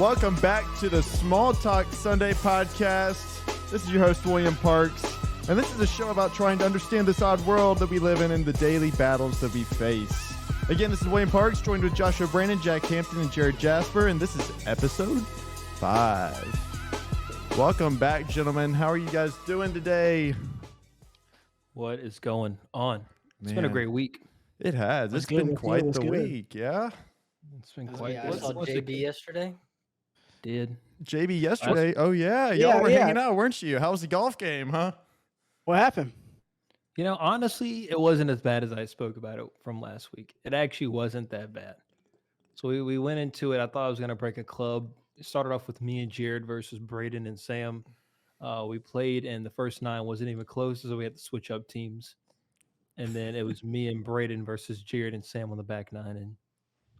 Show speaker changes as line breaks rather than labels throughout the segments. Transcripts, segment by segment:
Welcome back to the Small Talk Sunday podcast. This is your host, William Parks, and this is a show about trying to understand this odd world that we live in and the daily battles that we face. Again, this is William Parks, joined with Joshua Brandon, Jack Hampton, and Jared Jasper, and this is episode 5. Welcome back, gentlemen. How are you guys doing today?
What is going on? It's been a
Man.
great week.
It has. It's been quite the week, yeah?
It's been quite.
I saw JB yesterday.
Did
JB yesterday. Oh, yeah. Y'all were hanging out, weren't you? How was the golf game, huh?
What happened?
you know? Honestly, it wasn't as bad as I spoke about it from last week. It actually wasn't that bad. So we went into it. I thought I was gonna break a club. It started off with me and Jared versus Braden and Sam. We played, and the first 9 wasn't even close, so we had to switch up teams. And then it was me and Braden versus Jared and Sam on the back 9, and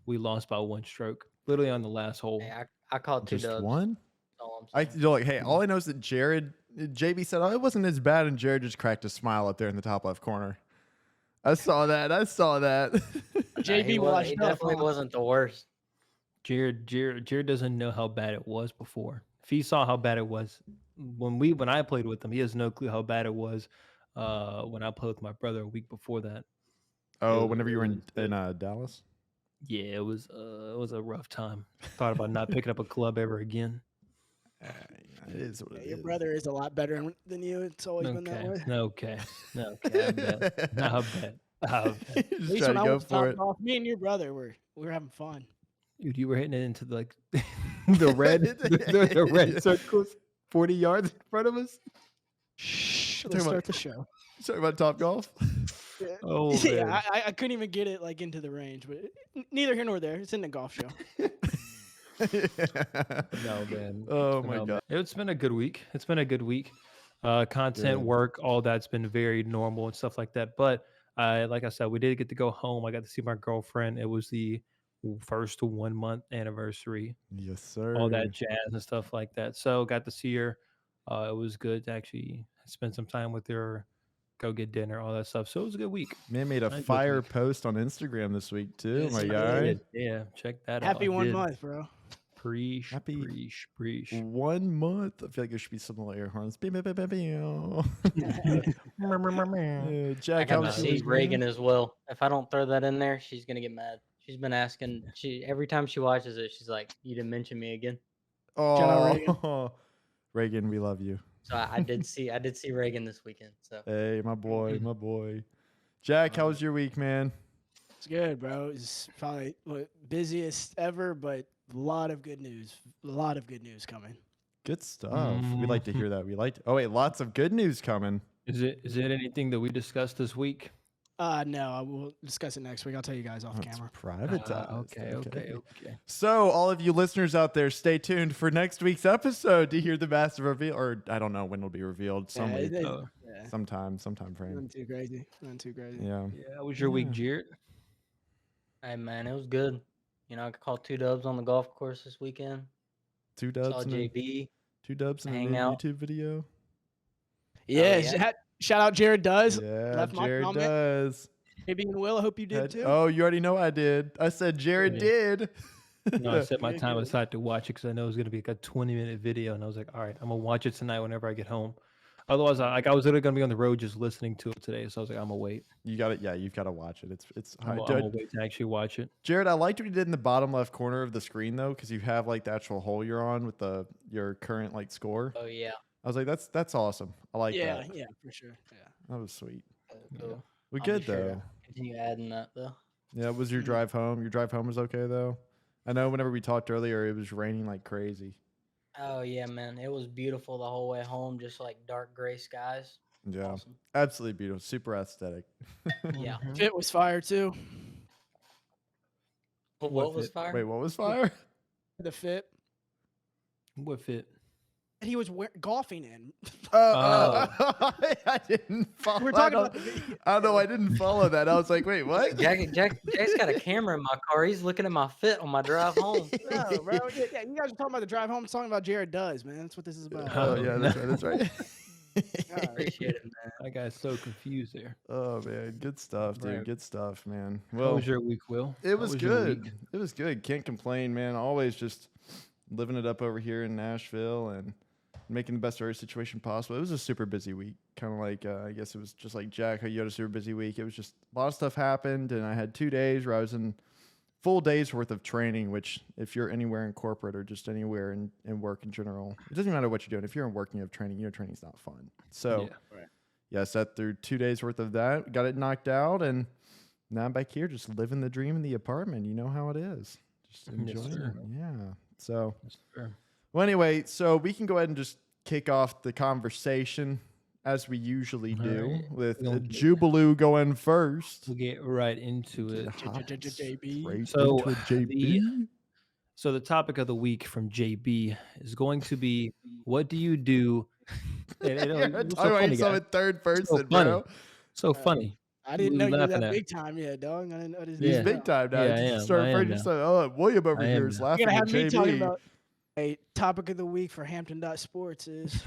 we lost by 1 stroke, literally on the last hole.
Hey, I called 2
Just
dubs.
one?
That's all I'm saying.
Like, hey, all I know is that JB said, oh, it wasn't as bad, and Jared just cracked a smile up there in the top left corner. I saw that.
Nah,
JB
he
washed up,
definitely
huh?
wasn't the worst.
Jared doesn't know how bad it was before. If he saw how bad it was when I played with him, he has no clue how bad it was when I played with my brother a week before that.
Oh, whenever you were in Dallas?
Yeah, it was a rough time. Thought about not picking up a club ever again.
It is what it
Your
is.
brother is a lot better than you. It's always been that way.
Okay. I bet. I bet.
At
Just
least
try
when
to
I
go
was
for it.
top off, me and your brother we were having fun.
Dude, you were hitting it into like the red circles 40 yards in front of us.
Shh.
Talking
Let's
about-
start the show.
Talking about Top Golf?
Yeah.
Oh,
Yeah,
man.
I couldn't even get it like into the range, but neither here nor there. It's in the golf show.
No, man.
Oh, my
No,
God.
man. It's been a good week. Content
Good.
work, all that's been very normal and stuff like that. But like I said, we did get to go home. I got to see my girlfriend. It was the first 1 month anniversary,
Yes, sir.
all that jazz and stuff like that. So got to see her. It was good to actually spend some time with her, go get dinner, all that stuff. So it was a good week.
Man made a
Good
fire
week.
post on Instagram this week, too.
Yes,
My
he
guy.
did.
Yeah, check that out.
Happy
I
1
did.
month, bro.
Happy-
Preach.
1 month. I feel like there should be something like air horns. Beow, beow, beow, beow.
I
Jack,
got
how
to
was your
see
week, man?
Reagan as well. If I don't throw that in there, she's gonna get mad. She's been asking. Every time she watches it, she's like, "You didn't mention me again."
Oh, Reagan, we love you.
So I did see Reagan this weekend. So
Hey, my boy. Jack, how was your week, man?
It's good, bro. It's probably busiest ever, but a lot of good news. A lot of good news coming.
Good stuff. We like to hear that. Oh, wait, lots of good news coming.
Is it anything that we discussed this week?
No, we'll discuss it next week. I'll tell you guys off
Oh, it's
camera.
privatized.
Okay.
So, all of you listeners out there, stay tuned for next week's episode to hear the massive reveal. Or I don't know when it'll be revealed.
Yeah,
Week,
yeah.
sometime frame.
Nothing too crazy. Nothing too crazy.
Yeah.
Yeah, how was your week, Jared?
hey man, it was good. You know, I caught 2 dubs on the golf course this weekend.
Two
Saw
dubs and
JB.
a
hang
new
out.
YouTube video.
Yeah,
yeah.
shout out Jared Does.
Yeah,
left my
Jared
comment.
does.
Maybe and Will, I hope you did too.
Oh, you already know I did. I said Jared
Yeah.
did.
No, I set my
Yeah,
time
good.
aside to watch it because I know it was gonna be like a 20-minute video, and I was like, all right, I'm gonna watch it tonight whenever I get home. Otherwise, I was literally gonna be on the road just listening to it today, so I was like, I'm gonna wait.
You got it. Yeah, you've got to watch it. It's
I'm
high.
gonna wait to actually watch it.
Jared, I liked what you did in the bottom left corner of the screen though, because you have like the actual hole you're on with your current like score.
Oh yeah.
I was like, that's awesome. I like
yeah,
that.
yeah, for sure. Yeah.
That was sweet.
Cool.
We
I'll be
good
sure to
though.
Continue adding that though.
Yeah, was your drive home? Your drive home was okay though. I know whenever we talked earlier, it was raining like crazy.
Oh yeah, man, it was beautiful the whole way home. Just like dark gray skies.
Yeah,
Awesome.
absolutely beautiful, super aesthetic.
Yeah.
Mhm.
Fit was fire too.
What was fire?
Wait, what was fire?
The fit
What fit?
that he was golfing in.
I didn't follow.
We're talking
I
about
don't-
the video.
I don't know. I didn't follow that. I was like, wait, what?
Jack's got a camera in my car. He's looking at my fit on my drive home.
No, bro. Yeah, you guys are talking about the drive home. It's talking about Jared Does, man. That's what this is about.
Oh yeah, that's right. That's right.
God.
Appreciate it, man.
That guy's so confused there.
Oh man, good stuff, dude.
Right.
Good stuff, man.
How
Well,
was your week, Will?
it
How
was
your
good.
week?
It was good. Can't complain, man. Always just living it up over here in Nashville and making the best of every situation possible. It was a super busy week, kind of like I guess it was just like Jack, how you had a super busy week. It was just a lot of stuff happened, and I had 2 days where I was in full days worth of training, which if you're anywhere in corporate or just anywhere in work in general, it doesn't matter what you're doing. If you're in work and you have training, training's not fun. So yeah, I sat through 2 days worth of that, got it knocked out, and now I'm back here just living the dream in the apartment. You know how it is. Just enjoying it. Yeah. So, well, anyway, so we can go ahead and just kick off the conversation as we usually do with the Jubilee going first.
We'll get right into it.
JB.
So the topic of the week from JB is going to be, what do you do?
Talking about yourself in third person, bro.
So funny.
I didn't know you were
laughing
that
at?
big time yet, dog. I didn't know this.
He's
Yeah.
big time now.
Yeah, I
You
am.
start
I am
first, you
now.
say, "Oh, William over
I
here
am
is
now.
laughing
You're
at
gonna have me talking
JB."
about a topic of the week for Hampton.Sports is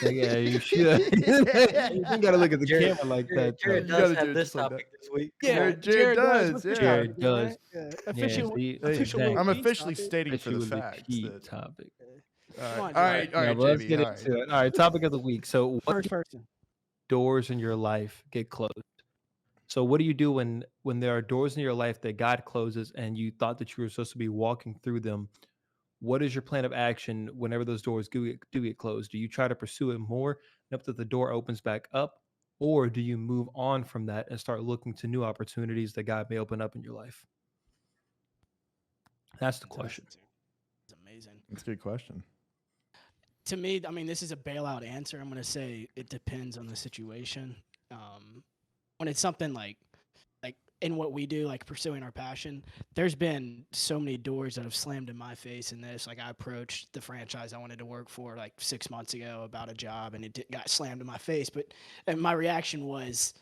Yeah, you should. You gotta look at the
Jared-
camera like
Jared,
that.
Jared
You
though.
gotta
does
do
have
it
this
just like
topic this week.
Jared
Jared
does,
What's the
yeah.
Jared
topic,
does.
right? Yeah.
Yeah,
Official,
see,
official.
exactly.
I'm
Will
officially
Beats
stating
That
for
you
the
was the
fact.
key
that-
topic.
All
Come on,
right, all
Yeah,
right,
well, let's
JB,
get
all
into
right.
it. All right, topic of the week. So, what
First person.
doors in your life get closed? So, what do you do when there are doors in your life that God closes and you thought that you were supposed to be walking through them? What is your plan of action whenever those doors do get closed? Do you try to pursue it more up that the door opens back up, or do you move on from that and start looking to new opportunities that God may open up in your life? That's the question.
It's amazing.
That's a good question.
To me, I mean, this is a bailout answer. I'm going to say it depends on the situation. When it's something like in what we do, like pursuing our passion, there's been so many doors that have slammed in my face in this. Like I approached the franchise I wanted to work for like 6 months ago about a job, and it got slammed in my face. And my reaction was,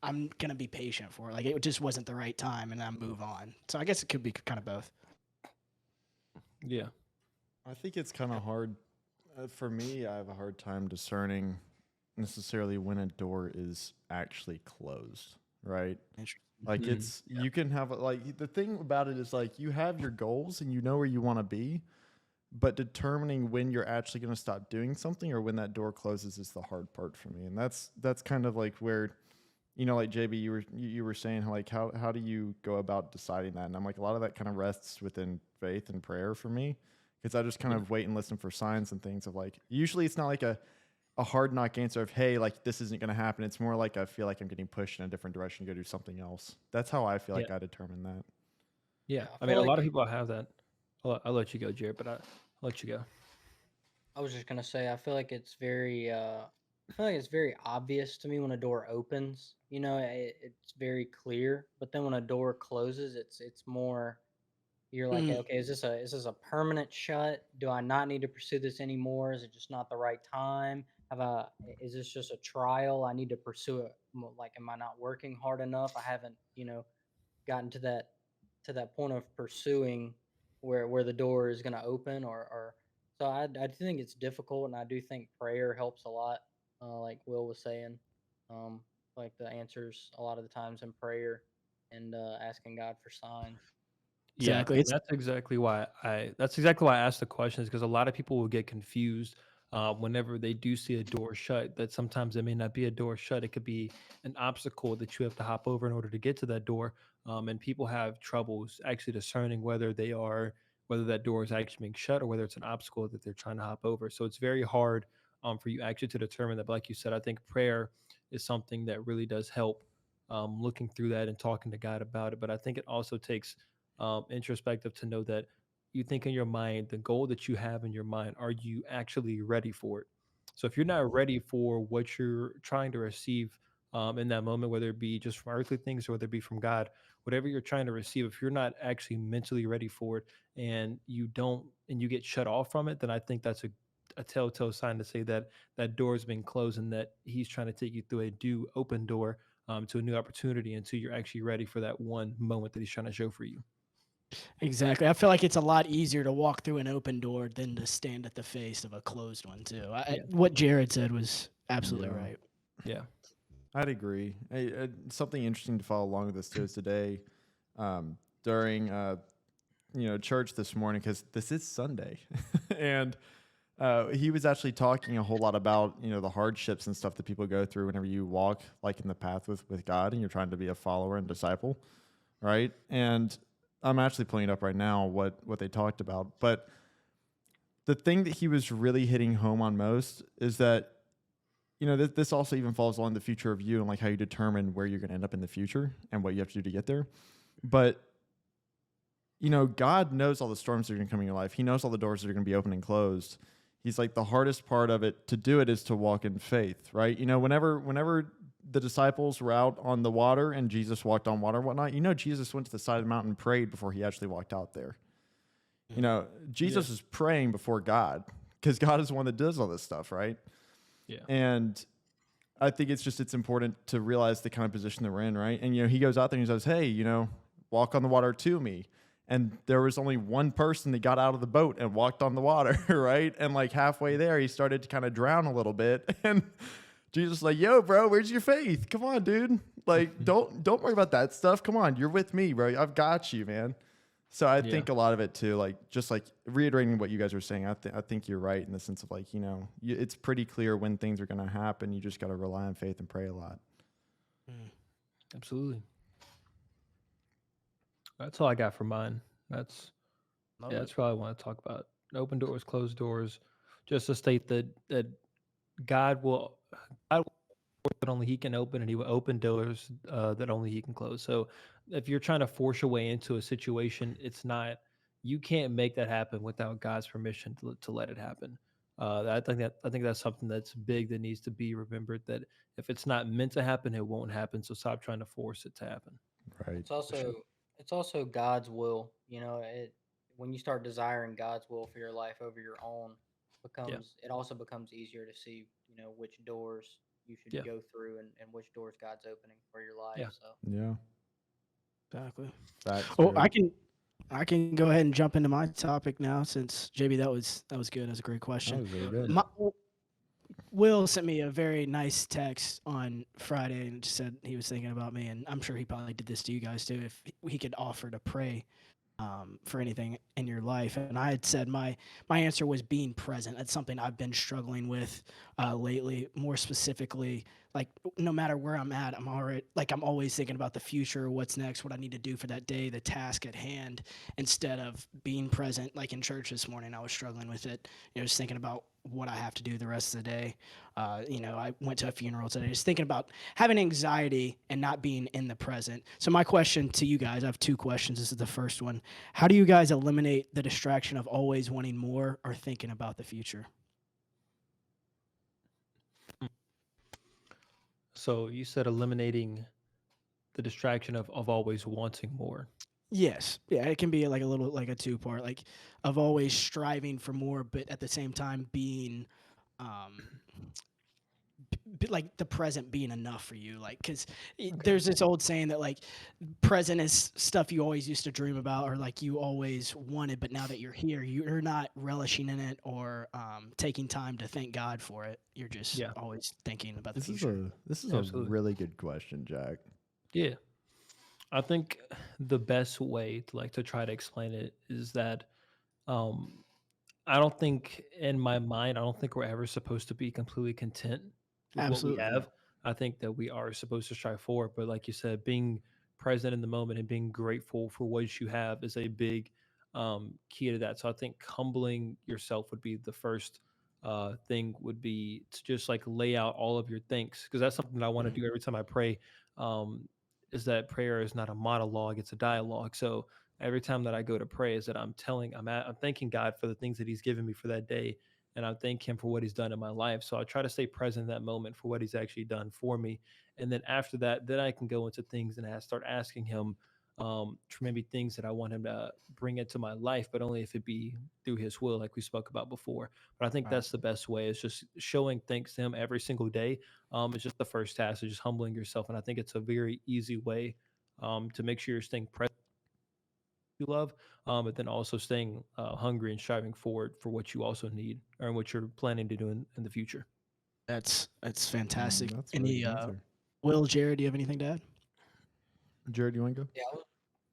I'm going to be patient for it. Like it just wasn't the right time, and I move on. So I guess it could be kind of both.
Yeah.
I think it's kind of hard. For me, I have a hard time discerning necessarily when a door is actually closed, right? Like
Mhm.
it's, you can have, like, the thing about it is like you have your goals and you know where you want to be, but determining when you're actually going to stop doing something or when that door closes is the hard part for me. And that's kind of like where, you know, like JB, you were saying like, how do you go about deciding that? And I'm like, a lot of that kind of rests within faith and prayer for me. Because I just kind of wait and listen for signs and things of like, usually it's not like a hard knock answer of, hey, like this isn't going to happen. It's more like I feel like I'm getting pushed in a different direction to go do something else. That's how I feel like I determine that.
Yeah.
I
I mean,
feel
a lot
like-
of people have that. I'll let you go, Jared, but I'll let you go.
I was just gonna say, I feel like it's very obvious to me when a door opens. You know, it's very clear. But then when a door closes, it's more. You're like, okay, is this a permanent shut? Do I not need to pursue this anymore? Is it just not the right time? Is this just a trial? I need to pursue it. Like, am I not working hard enough? I haven't, gotten to that point of pursuing where the door is going to open or so I do think it's difficult, and I do think prayer helps a lot, like Will was saying, like the answers a lot of the times in prayer and asking God for signs.
Exactly.
Yeah, and that's exactly why I asked the question, is because a lot of people will get confused whenever they do see a door shut, that sometimes it may not be a door shut. It could be an obstacle that you have to hop over in order to get to that door. And people have troubles actually discerning whether that door is actually being shut or whether it's an obstacle that they're trying to hop over. So it's very hard for you actually to determine that. But like you said, I think prayer is something that really does help, looking through that and talking to God about it. But I think it also takes introspective to know that you think in your mind, the goal that you have in your mind, are you actually ready for it? So if you're not ready for what you're trying to receive in that moment, whether it be just from earthly things or whether it be from God, whatever you're trying to receive, if you're not actually mentally ready for it and you get shut off from it, then I think that's a telltale sign to say that that door has been closed and that he's trying to take you through a open door to a new opportunity until you're actually ready for that one moment that he's trying to show for you.
Exactly. I feel like it's a lot easier to walk through an open door than to stand at the face of a closed one, too. What Jared said was absolutely right.
Yeah.
I'd agree. Something interesting to follow along with this too is today, during church this morning because this is Sunday, and he was actually talking a whole lot about the hardships and stuff that people go through whenever you walk like in the path with God and you're trying to be a follower and disciple, right? And I'm actually pulling it up right now what they talked about, but the thing that he was really hitting home on most is that this also even falls along the future of you and like how you determine where you're going to end up in the future and what you have to do to get there. But God knows all the storms that are going to come in your life. He knows all the doors that are going to be open and closed. He's like, the hardest part of it to do it is to walk in faith, right? Whenever the disciples were out on the water and Jesus walked on water and whatnot, Jesus went to the side of the mountain and prayed before he actually walked out there. Jesus is praying before God because God is the one that does all this stuff, right?
Yeah.
And I think it's important to realize the kind of position that we're in, right? And, he goes out there and he says, hey, walk on the water to me. And there was only one person that got out of the boat and walked on the water, right? And like halfway there, he started to kind of drown a little bit. And Jesus was like, yo, bro, where's your faith? Come on, dude. Like, don't worry about that stuff. Come on, you're with me, bro. I've got you, man. So I think a lot of it too, like just like reiterating what you guys were saying, I think you're right in the sense of like, it's pretty clear when things are going to happen. You just got to rely on faith and pray a lot.
Absolutely. That's all I got for mine. That's what I want to talk about. Open doors, closed doors. Just to state that God will that only He can open, and He will open doors that only He can close. So if you're trying to force your way into a situation, you can't make that happen without God's permission to let it happen. I think that's something that's big that needs to be remembered. That if it's not meant to happen, it won't happen. So stop trying to force it to happen.
Right.
It's also God's will. When you start desiring God's will for your life over your own, it also becomes easier to see which doors you should go through and which doors God's opening for your life.
Yeah.
So
Yeah.
Exactly.
That's
Oh,
good.
I can go ahead and jump into my topic now since JB, that was good. That was a great
That
question.
was really good.
Will sent me a very nice text on Friday and just said he was thinking about me, and I'm sure he probably did this to you guys too. If he could offer to pray for anything in your life, and I had said my answer was being present. That's something I've been struggling with lately. More specifically, like no matter where I'm at, I'm always thinking about the future, what's next, what I need to do for that day, the task at hand, instead of being present. Like in church this morning, I was struggling with it. Just thinking about what I have to do the rest of the day. I went to a funeral today, just thinking about having anxiety and not being in the present. So my question to you guys, I have two questions. This is the first one. How do you guys eliminate the distraction of always wanting more or thinking about the future?
So you said eliminating the distraction of always wanting more.
Yes. Yeah, it can be like a little like a two-part, like of always striving for more, but at the same time being like the present being enough for you, like because there's this old saying that like present is stuff you always used to dream about or like you always wanted, but now that you're here, you're not relishing in it or taking time to thank God for it. You're just always thinking about the future.
This is
Absolutely.
a really good question, Jack.
Yeah. I think the best way to try to explain it is that I don't think in my mind, I don't think we're ever supposed to be completely content with
Absolutely.
what we have. I think that we are supposed to strive forward. But like you said, being present in the moment and being grateful for what you have is a big key to that. So I think humbling yourself would be the first thing would be to just like lay out all of your thanks. Because that's something that I want to do every time I pray. Is that prayer is not a monologue, it's a dialogue. So every time that I go to pray is that I'm thanking God for the things that He's given me for that day, and I thank Him for what He's done in my life. So I try to stay present in that moment for what He's actually done for me, and then after that, then I can go into things and start asking Him for maybe things that I want Him to bring into my life, but only if it be through His will, like we spoke about before. But I think that's the best way. Is just showing thanks to Him every single day. It's just the first task, is just humbling yourself, and I think it's a very easy way to make sure you're staying present you love, but then also staying hungry and striving forward for what you also need or what you're planning to do in the future.
That's fantastic.
That's a
Any
really good answer.
Will, Jared, do you have anything to add?
Jared, you want to go?
yeah,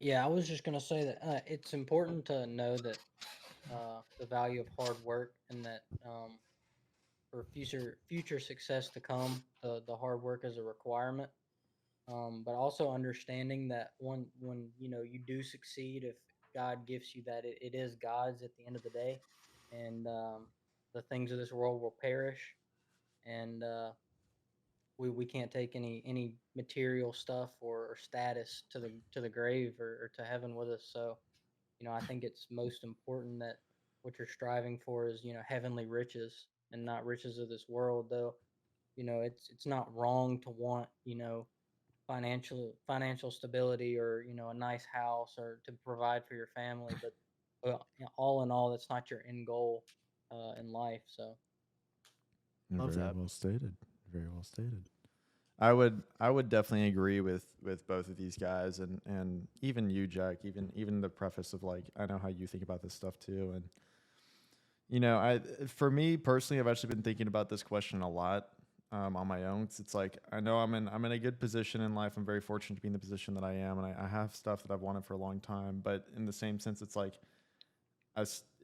Yeah, I was just gonna say that it's important to know that the value of hard work, and that for future success to come, the hard work is a requirement. But also understanding that when you do succeed, if God gives you that, it is God's at the end of the day, and the things of this world will perish, and we can't take any material stuff or status to the grave, or to heaven with us. So I think it's most important that what you're striving for is heavenly riches, and not riches of this world. Though it's not wrong to want financial stability, or a nice house, or to provide for your family, but all in all, that's not your end goal in life. So
Love
Very
that.
well stated. Very well stated. I would definitely agree with both of these guys, and even you, Jack. Even the preface of like, I know how you think about this stuff too, and I for me personally, I've actually been thinking about this question a lot on my own. It's like I know I'm in a good position in life. I'm very fortunate to be in the position that I am, and I have stuff that I've wanted for a long time. But in the same sense, it's like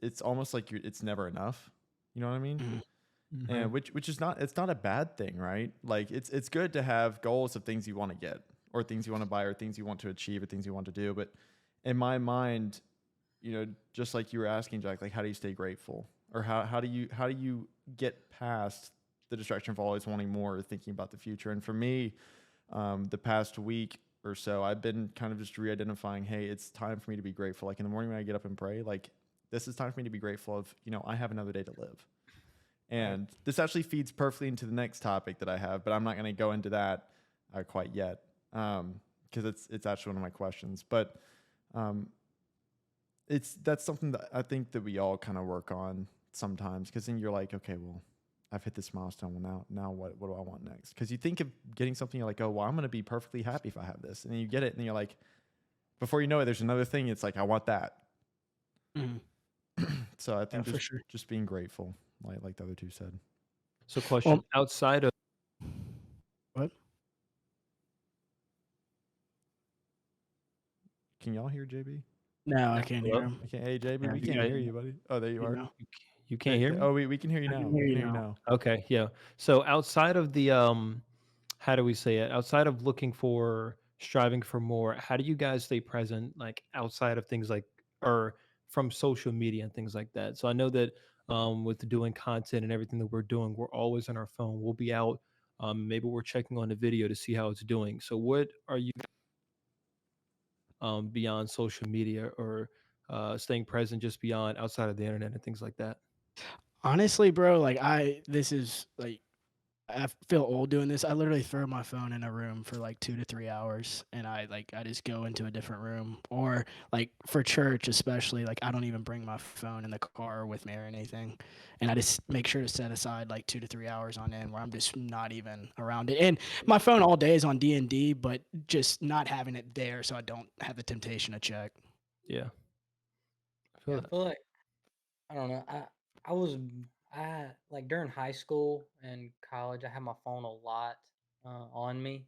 it's almost like it's never enough. You know what I mean?
Mhm.
And which is not, it's not a bad thing, right? Like it's good to have goals of things you want to get, or things you want to buy, or things you want to achieve, or things you want to do. But in my mind, just like you were asking, Jack, like how do you stay grateful, or how do you get past the distraction of always wanting more, or thinking about the future? And for me, the past week or so, I've been kind of just re-identifying, hey, it's time for me to be grateful. Like in the morning when I get up and pray, like this is time for me to be grateful of, I have another day to live.
right.
And this actually feeds perfectly into the next topic that I have, but I'm not going to go into that quite yet, because it's actually one of my questions. But um, that's something that I think that we all kind of work on sometimes, because then you're like, okay, well, I've hit this milestone. Well, now what do I want next? Because you think of getting something, you're like, oh, well, I'm going to be perfectly happy if I have this, and then you get it, and then you're like, before you know it, there's another thing. It's like, I want that.
Mhm.
So I
Yeah,
think
for sure.
just being grateful, like the other two said.
So, question
Well,
outside of
what?
Can y'all hear JB?
No, I can't hear
hello,
him.
I can't. Hey, JB,
Yeah,
we
you
can't
guys,
hear you, buddy. Oh, there you
you
are.
know,
you can't hear me?
Oh, we can hear you
I can
now.
hear
We
you
can hear you
now.
now.
Okay, yeah. So outside of the how do we say it? Outside of looking for striving for more, how do you guys stay present like outside of things like or from social media and things like that? So I know that with doing content and everything that we're doing, we're always on our phone. We'll be out maybe we're checking on the video to see how it's doing. So what are you beyond social media or staying present just beyond outside of the internet and things like that?
Honestly, bro, like this is like I feel old doing this. I literally throw my phone in a room for like 2 to 3 hours, and I just go into a different room. Or like for church, especially, like I don't even bring my phone in the car with me or anything, and I just make sure to set aside like 2 to 3 hours on end where I'm just not even around it. And my phone all day is on D&D, but just not having it there so I don't have the temptation to check.
Yeah, I
Yeah,
feel
I
that.
feel like, I don't know. I was I like during high school and college, I had my phone a lot on me,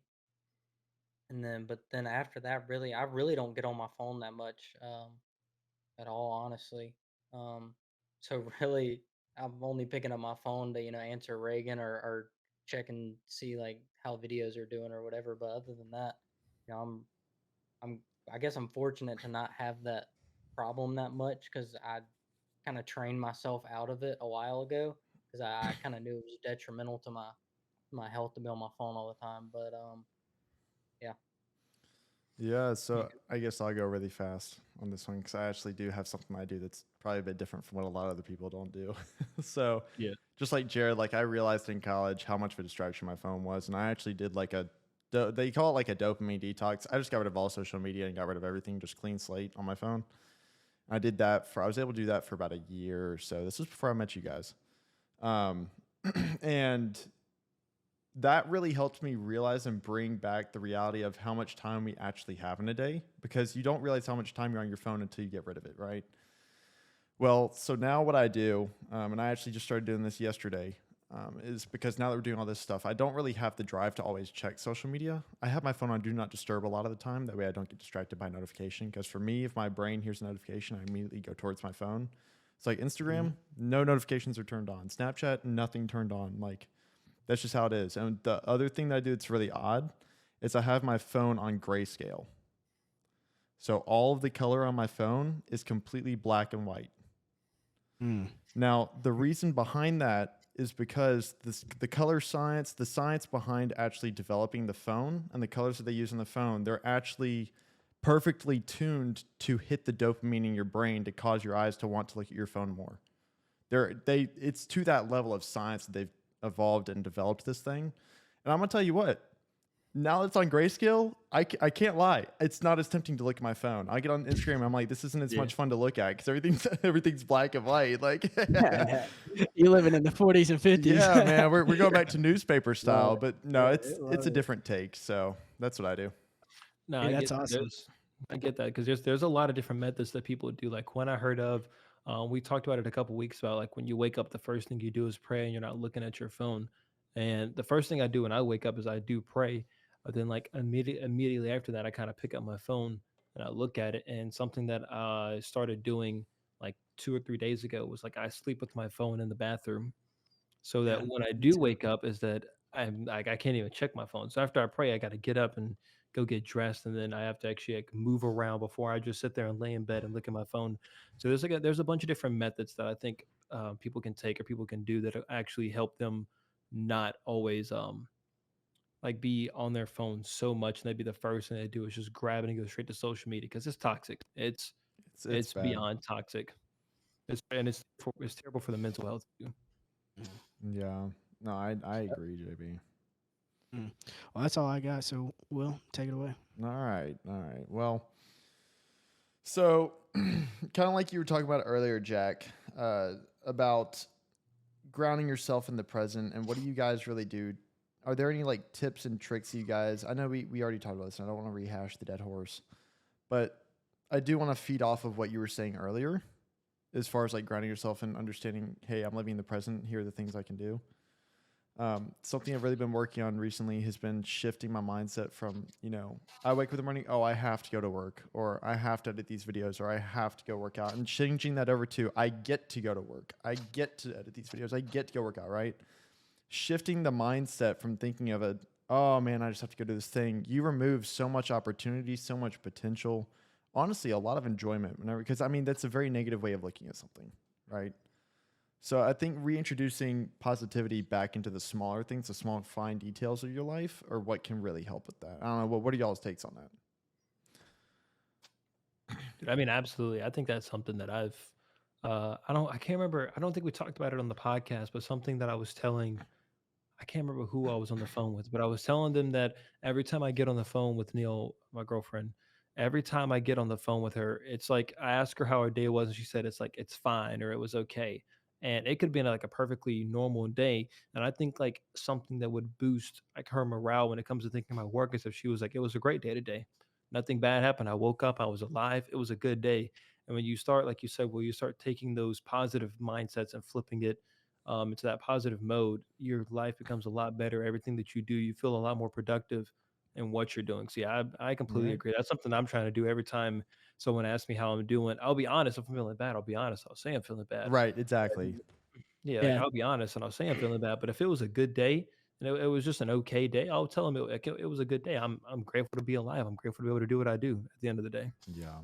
and then after that, I really don't get on my phone that much at all, honestly. Um, so really, I'm only picking up my phone to answer Reagan, or check and see like how videos are doing or whatever. But other than that, you know, I'm I'm I guess I'm fortunate to not have that problem that much, because I kind of trained myself out of it a while ago, because I kind of knew it was detrimental to my health to be on my phone all the time. But yeah,
Yeah,
you
so I guess I'll go really fast on this one, because I actually do have something I do that's probably a bit different from what a lot of other people don't do. So
Yeah.
just like Jared, like I realized in college how much of a distraction my phone was, and I actually did like they call it like a dopamine detox. I just got rid of all social media and got rid of everything, just clean slate on my phone. I was able to do that for about a year or so. This was before I met you guys. Um, and that really helped me realize and bring back the reality of how much time we actually have in a day, because you don't realize how much time you're on your phone until you get rid of it, right? Well, so now what I do, and I actually just started doing this yesterday. is because now that we're doing all this stuff, I don't really have the drive to always check social media. I have my phone on do not disturb a lot of the time. That way I don't get distracted by notification. Because for me, if my brain hears a notification, I immediately go towards my phone. It's like Instagram, no notifications are turned on. Snapchat, nothing turned on. Like, that's just how it is. And the other thing that I do that's really odd is I have my phone on grayscale. So all of the color on my phone is completely black and white. Now, the reason behind that is because the color science, the science behind actually developing the phone and the colors that they use on the phone, they're actually perfectly tuned to hit the dopamine in your brain to cause your eyes to want to look at your phone more. It's to that level of science that they've evolved and developed this thing. And I'm going to tell you what, now that it's on grayscale, I can't lie. It's not as tempting to look at my phone. I get on Instagram and I'm like, this isn't as much fun to look at because everything's black and white. Like,
You're living in the 40s and 50s.
yeah, man, we're going back to newspaper style, but no, it's a different take. So that's what I do.
No,
Hey, that's awesome.
I get that because there's a lot of different methods that people do. Like one I heard of, we talked about it a couple weeks about. Like when you wake up, the first thing you do is pray, and you're not looking at your phone. And the first thing I do when I wake up is I do pray. But then like immediately after that, I kind of pick up my phone and I look at it. And something that I started doing like 2 or 3 days ago was like I sleep with my phone in the bathroom, so that when I do wake up, is that I'm like I can't even check my phone. So after I pray, I got to get up and go get dressed, and then I have to actually like move around before I just sit there and lay in bed and look at my phone. So there's a bunch of different methods that I think people can take or people can do that actually help them not always like be on their phone so much, and they'd be the first thing they do is just grab it and go straight to social media because it's toxic. It's
bad.
beyond toxic. It's terrible for the mental health too.
Yeah. No, I agree, JB.
Well, that's all I got. So, Will, take it away.
All right. Well, so kind of like you were talking about earlier, Jack, about grounding yourself in the present and what do you guys really do? Are there any like tips and tricks you guys? I know we already talked about this and I don't want to rehash the dead horse, but I do want to feed off of what you were saying earlier as far as like grounding yourself and understanding, hey, I'm living in the present. Here are the things I can do. Something I've really been working on recently has been shifting my mindset from, I wake up in the morning, oh, I have to go to work, or I have to edit these videos, or I have to go work out, and changing that over to I get to go to work. I get to edit these videos. I get to go work out, right? Shifting the mindset from thinking of oh man, I just have to go do this thing. You remove so much opportunity, so much potential, honestly, a lot of enjoyment, because I mean, that's a very negative way of looking at something, right? So I think reintroducing positivity back into the smaller things, the small fine details of your life, are what can really help with that. I don't know. What are y'all's takes on that?
Dude, I mean, absolutely. I think that's something that I can't remember. I don't think we talked about it on the podcast, but something that I can't remember who I was on the phone with, but I was telling them that every time I get on the phone with Neil, my girlfriend, every time I get on the phone with her, it's like I ask her how her day was, and she said it's like it's fine or it was okay. And it could be like a perfectly normal day. And I think like something that would boost like her morale when it comes to thinking about work is if she was like, it was a great day today. Nothing bad happened. I woke up, I was alive. It was a good day. And when you start, like you said, you start taking those positive mindsets and flipping it into that positive mode, your life becomes a lot better. Everything that you do, you feel a lot more productive in what you're doing. So yeah, I completely agree. That's something I'm trying to do every time someone asks me how I'm doing. I'll be honest. If I'm feeling bad, I'll be honest. I'll say I'm feeling bad.
Right, exactly.
Yeah, like, I'll be honest and I'll say I'm feeling bad. But if it was a good day and it was just an okay day, I'll tell them it was a good day. I'm grateful to be alive. I'm grateful to be able to do what I do at the end of the day.
Yeah.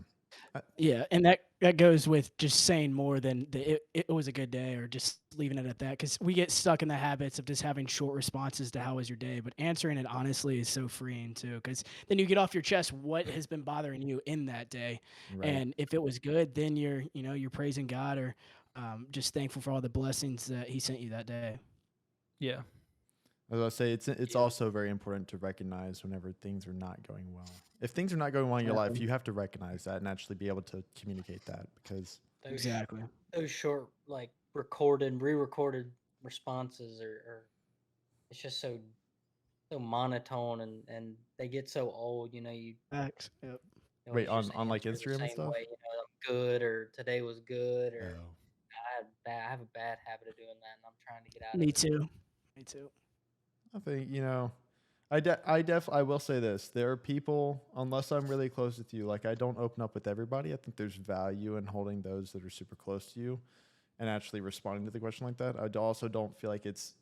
Yeah, and that goes with just saying more than it was a good day or just leaving it at that, because we get stuck in the habits of just having short responses to how was your day, but answering it honestly is so freeing too, because then you get off your chest what has been bothering you in that day,
Right.
and if it was good, then you're praising God or just thankful for all the blessings that He sent you that day.
Yeah.
As I say, it's also very important to recognize whenever things are not going well. If things are not going well in your life, you have to recognize that and actually be able to communicate that, because
Exactly.
Those short, like re-recorded responses are it's just so monotone and they get so old. You
Facts. Yep.
Wait,
always just
on like
answer the
Instagram and
same
stuff?
way, I'm good, or today was good, or I have a bad habit of doing that, and I'm trying to get out of
Me
it.
too. Me too.
I think, I will say this. There are people, unless I'm really close with you, like I don't open up with everybody. I think there's value in holding those that are super close to you and actually responding to the question like that. I also don't feel like it's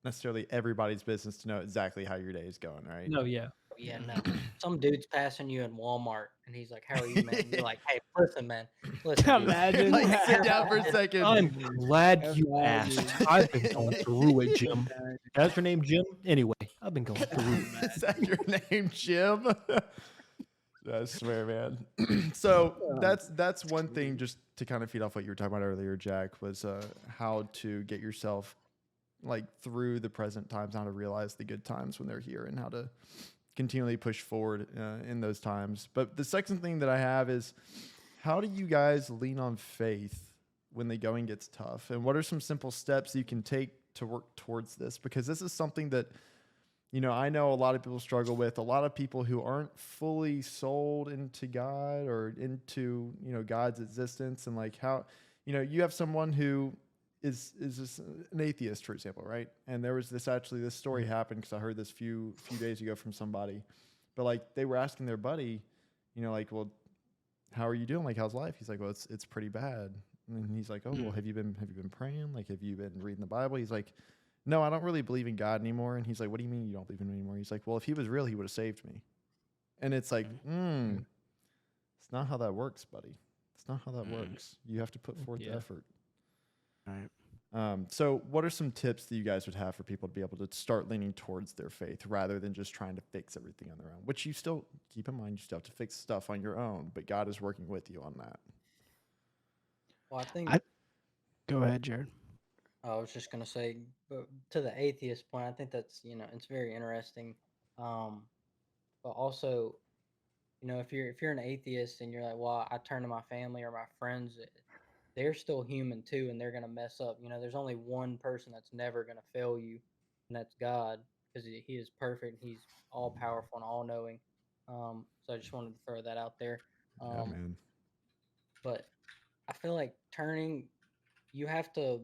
necessarily everybody's business to know exactly how your day is going, right?
No, yeah.
Yeah, no. Some dude's passing you in Walmart, and he's like, "How are you, man?" You're like, "Hey, listen, man. Listen, dude.
Imagine.
Like, sit down for a second.
I'm glad you
Imagine.
asked. I've been going through it, Jim. That's your name, Jim? Anyway, I've been going through it.
Is that your name, Jim? I swear, man. So that's one thing, just to kind of feed off what you were talking about earlier, Jack, was how to get yourself like through the present times, how to realize the good times when they're here, and how to continually push forward in those times. But the second thing that I have is, how do you guys lean on faith when the going gets tough? And what are some simple steps you can take to work towards this? Because this is something that, I know a lot of people struggle with. A lot of people who aren't fully sold into God or into, God's existence, and like how, you have someone who is just an atheist, for example, right? And there was this story happened because I heard this few days ago from somebody, but like they were asking their buddy, like, well, how are you doing? Like, how's life? He's like, well, it's pretty bad. And he's like, oh, well, have you been praying? Like, have you been reading the Bible? He's like, no, I don't really believe in God anymore. And he's like, what do you mean you don't believe in him anymore? He's like, well, if he was real, he would have saved me. And it's like, it's not how that works, buddy. It's not how that works. You have to put forth the effort.
Right.
So what are some tips that you guys would have for people to be able to start leaning towards their faith rather than just trying to fix everything on their own? Which you still keep in mind, you still have to fix stuff on your own, but God is working with you on that.
Well, I think
Go ahead, Jared.
I was just gonna say, but to the atheist point, I think that's it's very interesting. But also, if you're an atheist and you're like, well, I turn to my family or my friends, they're still human too, and they're gonna mess up. There's only one person that's never gonna fail you, and that's God, because He is perfect. He's all powerful and all knowing. So I just wanted to throw that out there.
Yeah, man.
But I feel like you have to.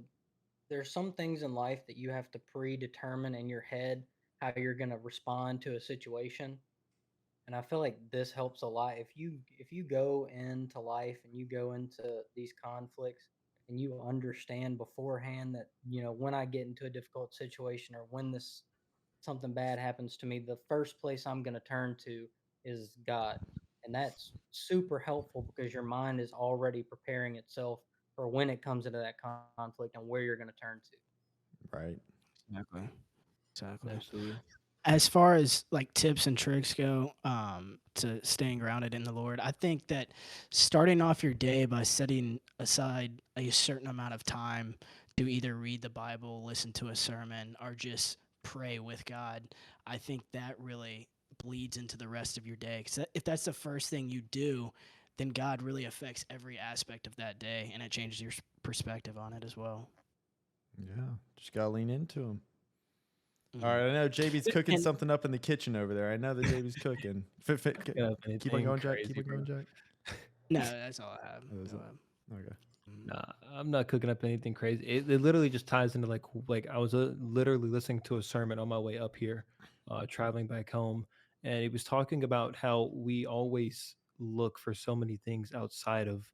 There's some things in life that you have to predetermine in your head how you're gonna respond to a situation. And I feel like this helps a lot. If you go into life and you go into these conflicts and you understand beforehand that, when I get into a difficult situation or when something bad happens to me, the first place I'm going to turn to is God. And that's super helpful because your mind is already preparing itself for when it comes into that conflict and where you're going to turn to.
Right.
Exactly.
Absolutely.
As far as like tips and tricks go, to staying grounded in the Lord, I think that starting off your day by setting aside a certain amount of time to either read the Bible, listen to a sermon, or just pray with God, I think that really bleeds into the rest of your day. Because if that's the first thing you do, then God really affects every aspect of that day, and it changes your perspective on it as well.
Yeah. Just got to lean into him. All right, I know JB's cooking something up in the kitchen over there. I know that JB's cooking. Keep on going, Jack. Keep on going, Jack.
No, that's all I have.
Oh, is it? Okay.
Nah, I'm not cooking up anything crazy. It literally just ties into like I was literally listening to a sermon on my way up here, traveling back home, and he was talking about how we always look for so many things outside of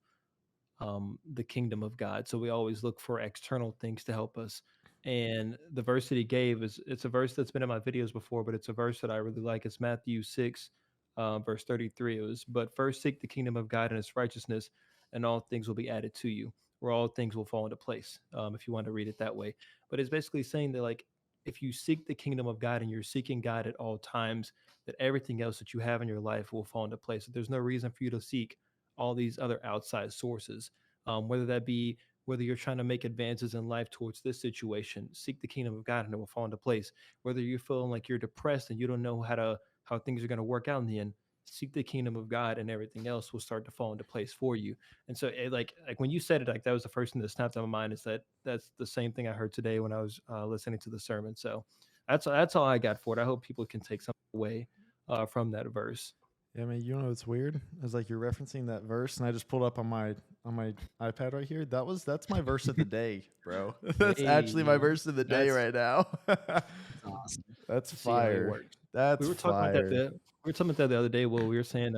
the kingdom of God. So we always look for external things to help us. And the verse that he gave it's a verse that's been in my videos before, but it's a verse that I really like. It's Matthew 6, verse 33. It was, but first seek the kingdom of God and its righteousness, and all things will be added to you, or all things will fall into place. If you want to read it that way. But it's basically saying that like if you seek the kingdom of God and you're seeking God at all times, that everything else that you have in your life will fall into place. So there's no reason for you to seek all these other outside sources, whether you're trying to make advances in life towards this situation, seek the kingdom of God and it will fall into place. Whether you're feeling like you're depressed and you don't know how things are going to work out in the end, seek the kingdom of God and everything else will start to fall into place for you. And so like when you said it, like that was the first thing that snapped on my mind, is that's the same thing I heard today when I was listening to the sermon. So that's all I got for it. I hope people can take something away from that verse.
Yeah, man, you know what's weird? It's like you're referencing that verse, and I just pulled up on my iPad right here. That's my verse of the day, bro. That's actually my
Hey,
verse of the day
that's
right now.
Awesome.
That's
see how he
fire.
works.
That's
We were talking about that.
fire.
We were talking about that the other day. Well, we were saying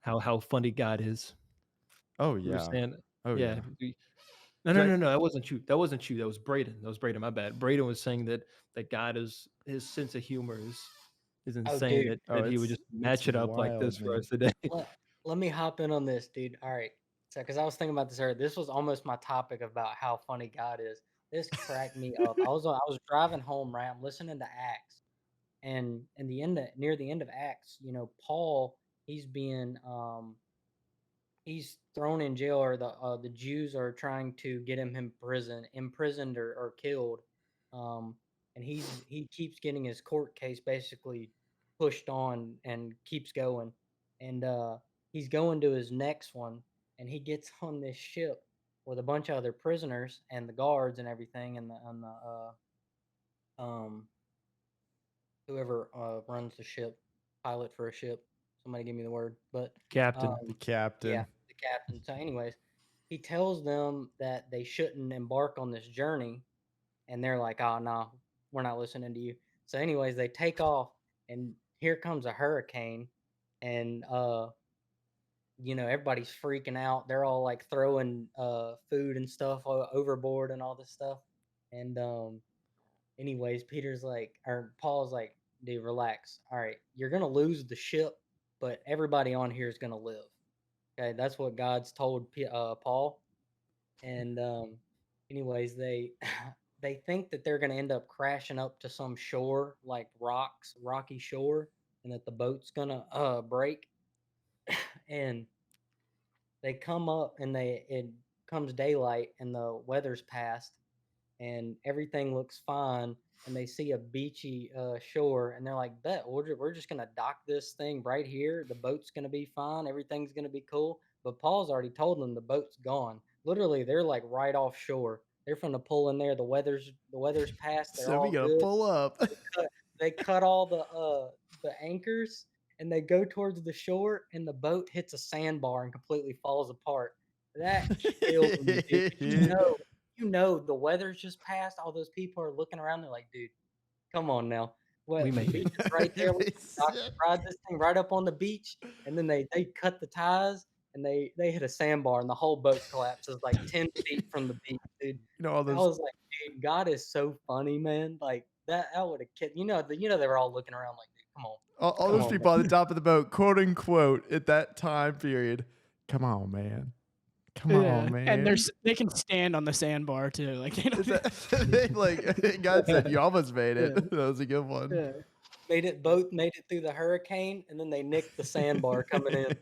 how funny God is.
Oh
We were
yeah.
saying
Oh
yeah.
yeah.
No. That wasn't you. That wasn't you. That was Braden. That was Braden. My bad. Braden was saying that God is his sense of humor is
Oh,
insane.
dude.
Oh,
That he would
it's
just match it up like this
wild,
for
man.
us today.
Let me hop in on this, dude. All right. So, because I was thinking about this earlier, this was almost my topic about how funny God is. This cracked me up. I was driving home, right? I'm listening to Acts, and in the end, near the end of Acts, you know, Paul, he's being he's thrown in jail, or the Jews are trying to get him in prison, imprisoned or killed, um, and he keeps getting his court case basically pushed on and keeps going, and he's going to his next one, and he gets on this ship with a bunch of other prisoners and the guards and everything, and the whoever runs the ship, pilot for a ship. Somebody give me the word, but
Captain.
The
um,
captain.
yeah, the captain. So, anyways, he tells them that they shouldn't embark on this journey, and they're like, "Oh no, we're not listening to you." So, anyways, they take off, and here comes a hurricane, and you know, everybody's freaking out. They're all like throwing food and stuff overboard and all this stuff, and anyways, Peter's like, or Paul's like, "Dude, relax. All right, you're gonna lose the ship, but everybody on here is gonna live." Okay, that's what God's told Paul. And anyways, they they think that they're going to end up crashing up to some shore, like rocky shore, and that the boat's going to break. And they come up, and it comes daylight, and the weather's passed, and everything looks fine. And they see a beachy shore, and they're like, "Bet we're just gonna dock this thing right here. The boat's gonna be fine. Everything's gonna be cool." But Paul's already told them the boat's gone. Literally, they're like right offshore. They're finna pull in there. The weather's passed. They're
So we
all
gotta
good.
pull up.
They cut all the anchors, and they go towards the shore, and the boat hits a sandbar and completely falls apart. That killed me, dude. You know the weather's just passed. All those people are looking around. They're like, "Dude, come on now.
We
What, the
made
beach
it.
is right there. We
They
can
said-
ride this thing right up on the beach." And then they cut the ties, and they hit a sandbar, and the whole boat collapses like 10 feet from the beach, dude.
You know all
I
those
was like, dude, God is so funny, man. Like that would have killed. You know they were all looking around like, dude, come on,
all
come
those
on,
people
man.
on the top of the boat, quote unquote, at that time period. Come on, man. Come on, man.
And they can stand on the sandbar too. Like they
Is
don't.
that, they, like God said, you almost made it.
Yeah.
That was a good one.
Yeah. Both made it through the hurricane, and then they nicked the sandbar coming in.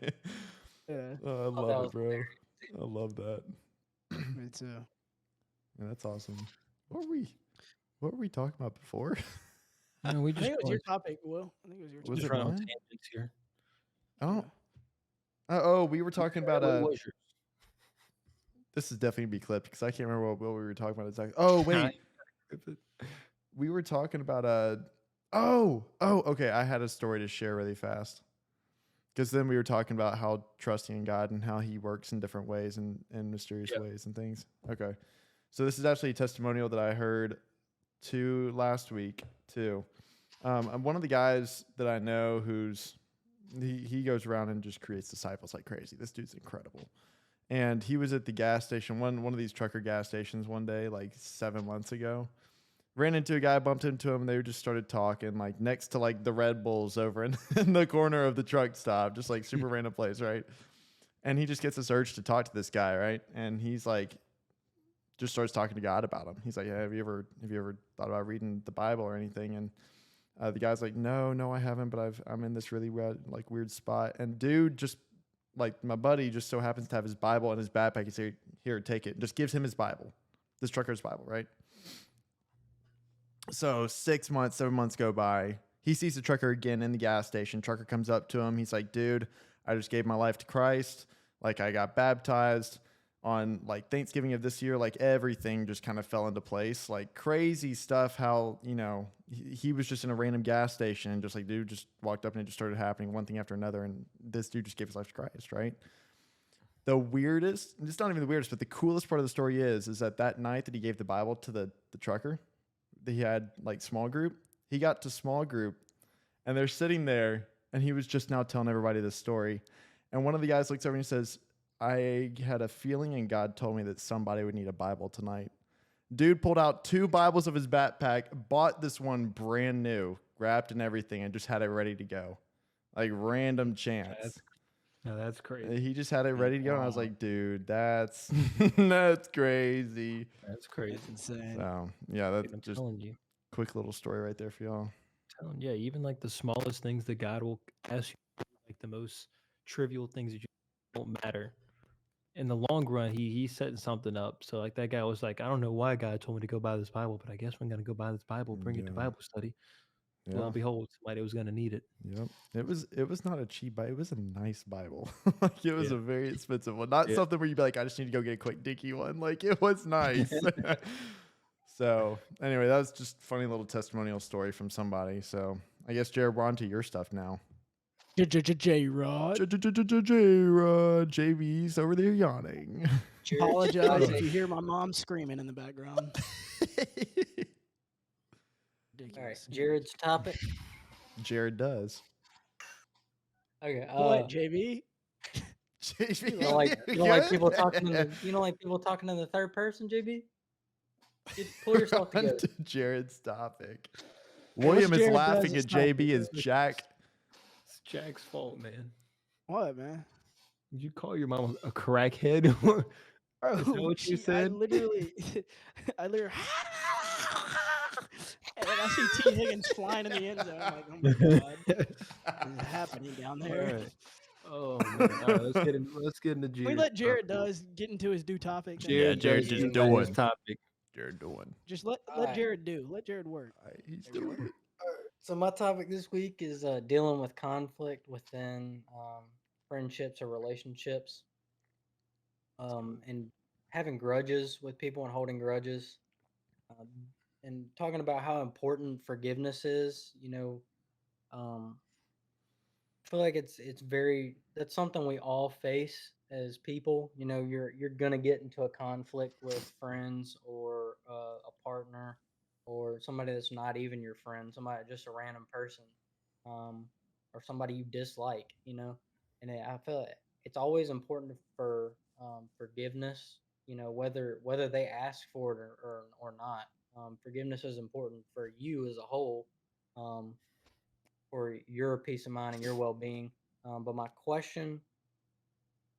Yeah,
Oh, I
Oh, that
love
was
it, bro. I love that.
me too.
Yeah, that's awesome. What were we talking about before?
No, we
I
just
think it was your topic, Will. I think it was your
Was
just
it
topic.
run on
mine?
tangents here.
I don't. Oh, we were talking about
What was yours?
This is definitely gonna be clipped because I can't remember what we were talking about exactly. Oh wait, we were talking about okay. I had a story to share really fast because then we were talking about how trusting in God and how He works in different ways and in mysterious
Yeah.
ways and things. Okay, so this is actually a testimonial that I heard last week too. I'm one of the guys that I know who's he goes around and just creates disciples like crazy. This dude's incredible. And he was at the gas station, one of these trucker gas stations one day, like 7 months ago. Ran into a guy, bumped into him, and they just started talking, like next to like the Red Bulls over in the corner of the truck stop, just like super random place, right? And he just gets this urge to talk to this guy, right? And he's like, just starts talking to God about him. He's like, yeah, have you ever thought about reading the Bible or anything? And the guy's like, no, I haven't, but I'm in this really weird spot. And dude just like my buddy just so happens to have his Bible in his backpack. He said, here, take it. Just gives him his Bible, this trucker's Bible, right? So 7 months go by. He sees the trucker again in the gas station. Trucker comes up to him. He's like, dude, I just gave my life to Christ. Like I got baptized. on like Thanksgiving of this year, like everything just kind of fell into place. Like crazy stuff. How, you know, he was just in a random gas station and just like dude just walked up and it just started happening one thing after another. And this dude just gave his life to Christ, right? The weirdest, it's not even the weirdest, but the coolest part of the story is that night that he gave the Bible to the trucker that he had like small group, he got to small group and they're sitting there and he was just now telling everybody this story. And one of the guys looks over and he says, I had a feeling and God told me that somebody would need a Bible tonight. Dude pulled out 2 Bibles of his backpack, bought this one brand new, wrapped and everything, and just had it ready to go. Like random chance.
That's crazy.
He just had it ready to go. And I was like, dude, that's that's crazy.
That's crazy.
That's insane.
So yeah, that's
I'm
just
telling you.
quick little story right there for y'all.
Yeah, even like the smallest things that God will ask you, like the most trivial things that you don't matter. In the long run, he's setting something up. So like that guy was like, I don't know why God told me to go buy this Bible, but I guess I'm gonna go buy this Bible, bring it to
Yeah.
Bible study. Lo
Yeah.
and behold, somebody was gonna need it.
Yep. It was not a cheap Bible. It was a nice Bible. Like it was
Yeah.
a very expensive one. Not
Yeah.
something where you'd be like, I just need to go get a quick dinky one. Like it was nice. So anyway, that was just a funny little testimonial story from somebody. So I guess Jared, we're on to your stuff now.
J-Rod.
J-Rod, JB's over there yawning.
Apologize if you hear my mom screaming in the background.
All right, Jared's topic.
Jared does.
Okay.
What, JB?
JB,
You don't like people talking in the people talking in the third person, JB? Pull yourself
We're on
together.
to Jared's topic.
What's
William is
Jared
laughing
does
at
topic?
JB as Jack.
It's Jack's fault, man.
What, man?
Did you call your mom a crackhead?
Bro,
Is that what you said?
I literally, and then I see T. Higgins flying in the end zone. I'm like, oh my god, what is happening down there?
Alright. Oh man. All right, let's get into Jared.
We let Jared get into his due topic. then.
Yeah, Jared
does
just
get into his
doing.
topic.
Jared doing.
Just let
Alright.
Jared do. Let Jared work.
He's doing it.
So my topic this week is dealing with conflict within friendships or relationships, and having grudges with people and holding grudges, and talking about how important forgiveness is. I feel like it's that's something we all face as people. You're gonna get into a conflict with friends or a partner or somebody that's not even your friend, somebody just a random person, or somebody you dislike. And I feel like it's always important for forgiveness. Whether they ask for it or not. Forgiveness is important for you as a whole. For your peace of mind and your well-being. But my question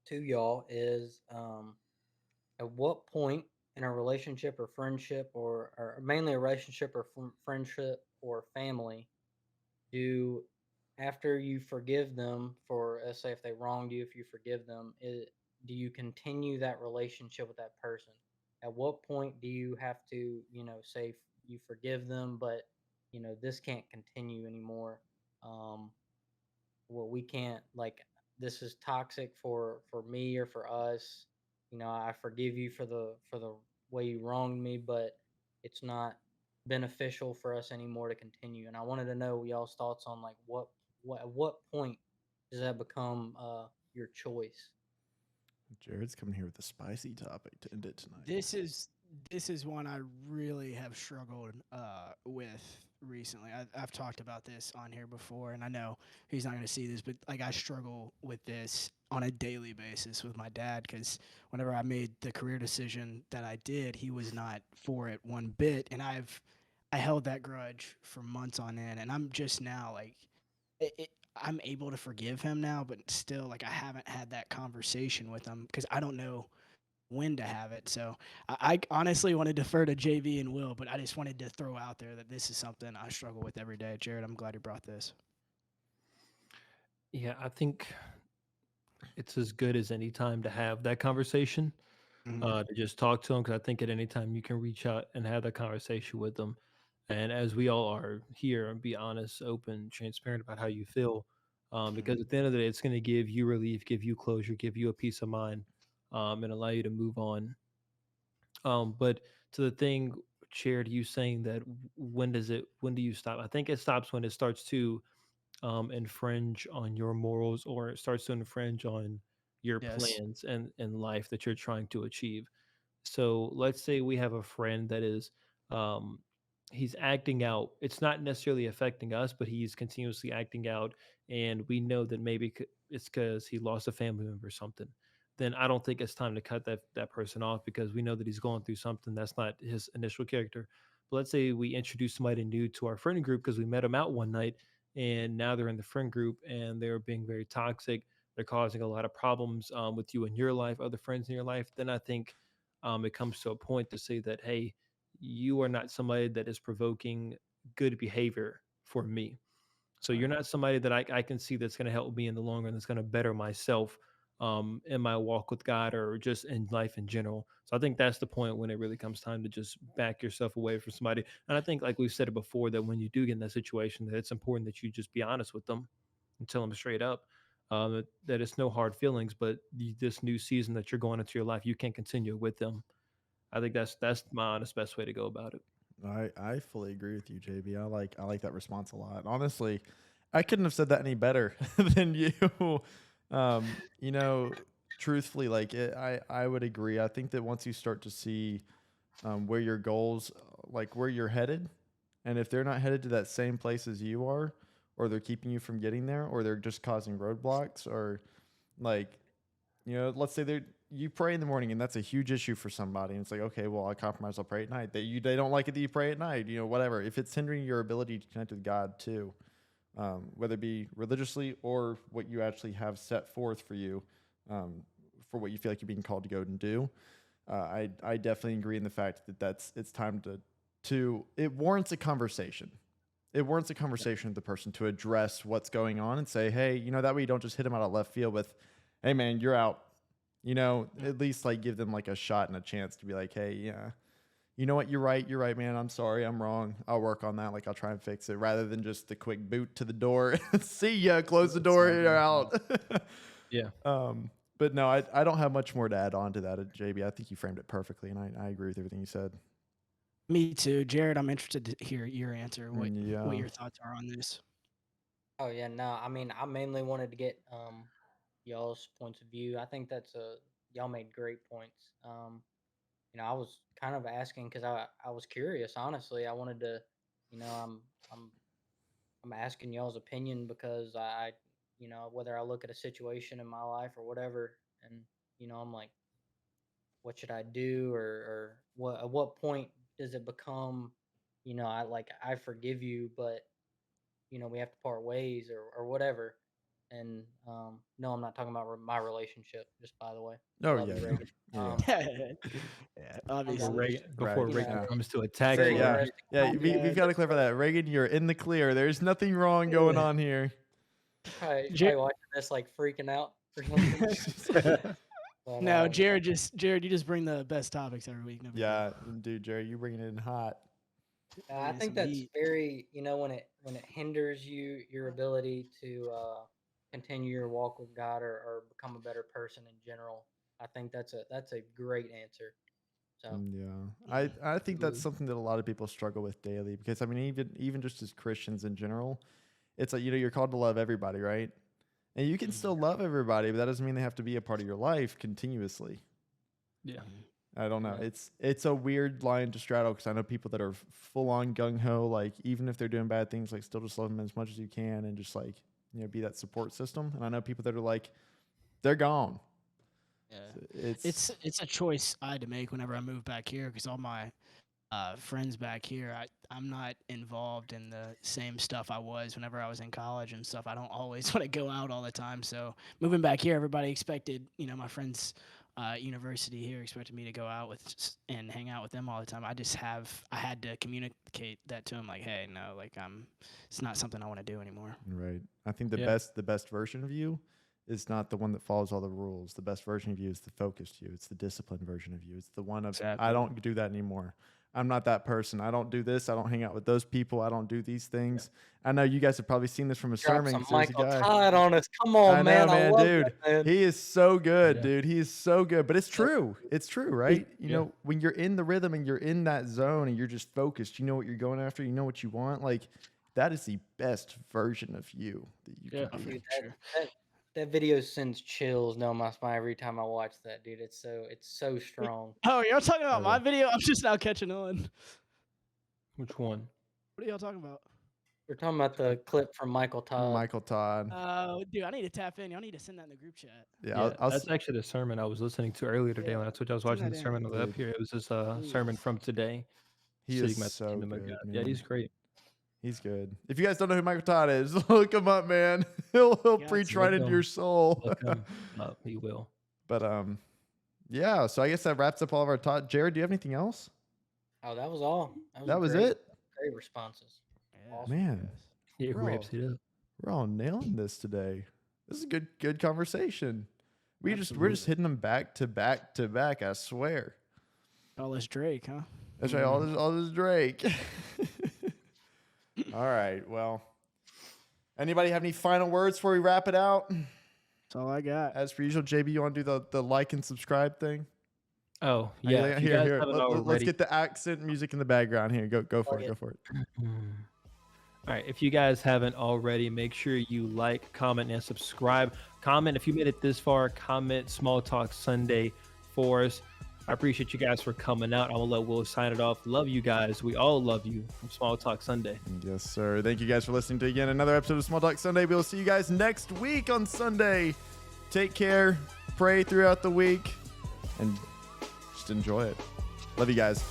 to y'all is, at what point in a relationship or friendship, or mainly a relationship or friendship or family, after you forgive them for, let's say if they wronged you, if you forgive them, do you continue that relationship with that person? At what point do you have to, say you forgive them, but this can't continue anymore? Well, we can't, like, this is toxic for me or for us. I forgive you for the way you wronged me, but it's not beneficial for us anymore to continue. And I wanted to know y'all's thoughts on like at what point does that become your choice?
Jared's coming here with a spicy topic to end it tonight.
This is one I really have struggled with recently. I've talked about this on here before, and I know he's not going to see this, but like I struggle with this on a daily basis with my dad, because whenever I made the career decision that I did, he was not for it one bit, and I held that grudge for months on end, and I'm just now like I'm able to forgive him now, but still like I haven't had that conversation with him because I don't know when to have it. So I honestly want to defer to JV and Will, but I just wanted to throw out there that this is something I struggle with every day. Jared, I'm glad you brought this.
Yeah, I think it's as good as any time to have that conversation, to just talk to them, because I think at any time you can reach out and have that conversation with them. And as we all are here, and be honest, open, transparent about how you feel, because at the end of the day, it's going to give you relief, give you closure, give you a peace of mind. and allow you to move on. But to the thing, Jared, you saying that when do you stop? I think it stops when it starts to infringe on your morals, or it starts to infringe on your
Yes.
plans and life that you're trying to achieve. So let's say we have a friend that is um, he's acting out. It's not necessarily affecting us, but he's continuously acting out, and we know that maybe it's because he lost a family member or something. Then I don't think it's time to cut that person off because we know that he's going through something that's not his initial character. But let's say we introduce somebody new to our friend group because we met him out one night, and now they're in the friend group and they're being very toxic. They're causing a lot of problems with you in your life, other friends in your life. Then I think it comes to a point to say that, hey, you are not somebody that is provoking good behavior for me. So you're not somebody that I can see that's going to help me in the long run, that's going to better myself in my walk with God or just in life in general. So I think that's the point when it really comes time to just back yourself away from somebody. And I think, like we've said it before, that when you do get in that situation, that it's important that you just be honest with them and tell them straight up that it's no hard feelings, but this new season that you're going into your life, you can't continue with them. I think that's my honest best way to go about it.
I fully agree with you, JB. I like that response a lot. Honestly, I couldn't have said that any better than you. Um, you know, truthfully, I would agree. I think that once you start to see where your goals, like where you're headed, and if they're not headed to that same place as you are, or they're keeping you from getting there, or they're just causing roadblocks, or like let's say you pray in the morning and that's a huge issue for somebody. And it's like, okay, well, I compromise. I'll pray at night. They don't like it that you pray at night. Whatever. If it's hindering your ability to connect with God too, whether it be religiously or what you actually have set forth for you, for what you feel like you're being called to go and do, I definitely agree in the fact that it's time to it warrants a conversation. It warrants a conversation with the person to address what's going on and say, hey, that way you don't just hit them out of left field with, hey man, you're out. At least like give them like a shot and a chance to be like, hey, yeah, you know what, you're right, man. I'm sorry, I'm wrong. I'll work on that. Like I'll try and fix it, rather than just the quick boot to the door. See ya, close the door, you're out.
Yeah.
But no, I don't have much more to add on to that, JB. I think you framed it perfectly, and I agree with everything you said.
Me too, Jared. I'm interested to hear your answer. What
Yeah.
your thoughts are on this?
Oh yeah, no, I mean, I mainly wanted to get y'all's points of view. I think y'all made great points. I was kind of asking because I was curious, honestly. I wanted to, I'm I'm asking y'all's opinion because whether I look at a situation in my life or whatever, and I'm like, what should I do, or what at what point does it become, I forgive you, but we have to part ways or whatever. And no, I'm not talking about my relationship. Just by the way,
Oh
love
yeah,
you,
yeah.
Reagan.
Yeah.
Yeah,
I'm
Before
obviously.
Reagan,
Right,
Reagan
yeah.
comes to attack
very
you.
Yeah,
interesting.
yeah. We've got to clarify that, Reagan. You're in the clear. There's nothing wrong going on here.
He's
Jer-
probably watching this like freaking out or something. But,
No, Jared, you just bring the best topics every week. No big deal.
Yeah, dude, Jerry, you bringing it in hot.
I
Bringing
think
some
that's
heat.
very, when it hinders your ability to continue your walk with God or become a better person in general. I think that's a great answer. So
Yeah, I think that's something that a lot of people struggle with daily, because I mean, even just as Christians in general, it's like you're called to love everybody, right? And you can still love everybody, but that doesn't mean they have to be a part of your life continuously.
Yeah.
I don't know.
Yeah.
It's a weird line to straddle, because I know people that are full on gung ho, like even if they're doing bad things, like still just love them as much as you can and just like be that support system. And I know people that are like, they're gone.
Yeah.
So
It's a choice I had to make whenever I moved back here, because all my friends back here, I'm not involved in the same stuff I was whenever I was in college and stuff. I don't always want to go out all the time. So moving back here, everybody expected, my friends, university here expected me to go out and hang out with them all the time. I had to communicate that to them, like, hey, no, like it's not something I want to do anymore.
right. I think the
Yeah.
best version of you is not the one that follows all the rules. The best version of you is the focused you. It's the disciplined version of you. It's the one of,
Exactly.
I don't do that anymore. I'm not that person. I don't do this. I don't hang out with those people. I don't do these things. I know you guys have probably seen this from a
Drop
sermon.
some
'cause there's a
Michael
guy.
Todd on us. Come on,
I know,
man. I
man,
love
dude.
that, man.
He is so good,
Yeah.
dude. He is so good. But it's true. It's true, right? You
Yeah.
know, when you're in the rhythm and you're in that zone and you're just focused, you know what you're going after, you know what you want. Like, that is the best version of you that you
Yeah.
can be.
Dude,
Sure.
that video sends chills down my spine every time I watch that, dude. It's so strong.
Oh, you're talking about
Oh,
my
yeah.
video? I'm just now catching on.
Which one?
What are y'all talking about?
We're talking about the clip from Michael Todd.
Michael Todd.
Oh, dude, I need to tap in. Y'all need to send that in the group chat.
Yeah,
Yeah,
I'll
that's actually the sermon I was listening to earlier today
Yeah,
when I told you I was
send
watching
that
the
in.
sermon on the up
Dude.
here. It was this
Please.
sermon from today.
he
Sitting
is
at the
so
kingdom of
good,
God.
man.
Yeah, he's great.
He's good. If you guys don't know who Michael Todd is, look him up, man. He'll
Yeah,
preach
it's-
right
Look
into
him-
your soul.
Look him up. He will.
But yeah. So I guess that wraps up all of our talk. Jared, do you have anything else?
Oh, that was all.
That was
great,
it.
Great responses.
Yeah,
Awesome.
Man,
He
Bro.
rips it up.
we're all nailing this today. This is a good conversation. We're just
Absolutely.
hitting them back to back to back. I swear.
All this Drake, huh?
That's right. All this Drake. All right. Well, anybody have any final words before we wrap it out?
That's all I got.
As per usual, JB, you want to do the like and subscribe thing?
Oh, yeah. if you
Here,
guys
here.
haven't
Let's
already-
get the accent music in the background here. Go for
Plug
it.
it.
Go for it.
All right, if you guys haven't already, make sure you like, comment, and subscribe. Comment if you made it this far. Comment Small Talk Sunday for us. I appreciate you guys for coming out. I'm gonna let Will sign it off. Love you guys. We all love you from Small Talk Sunday.
Yes, sir. Thank you guys for listening to again another episode of Small Talk Sunday. We will see you guys next week on Sunday. Take care. Pray throughout the week, and just enjoy it. Love you guys.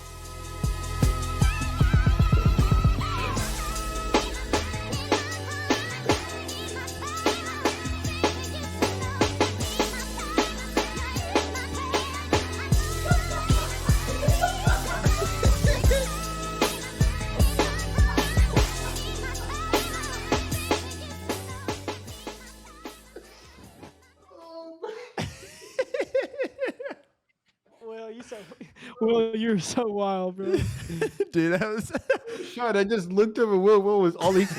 Well, you're so wild, bro.
Dude, that was.
God, I just looked over. Will was all these.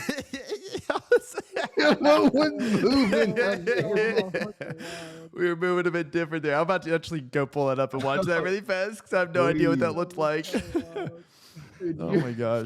Will was moving.
We were moving a bit different there. I'm about to actually go pull it up and watch that really fast because I have no idea what that looked like. Oh my gosh.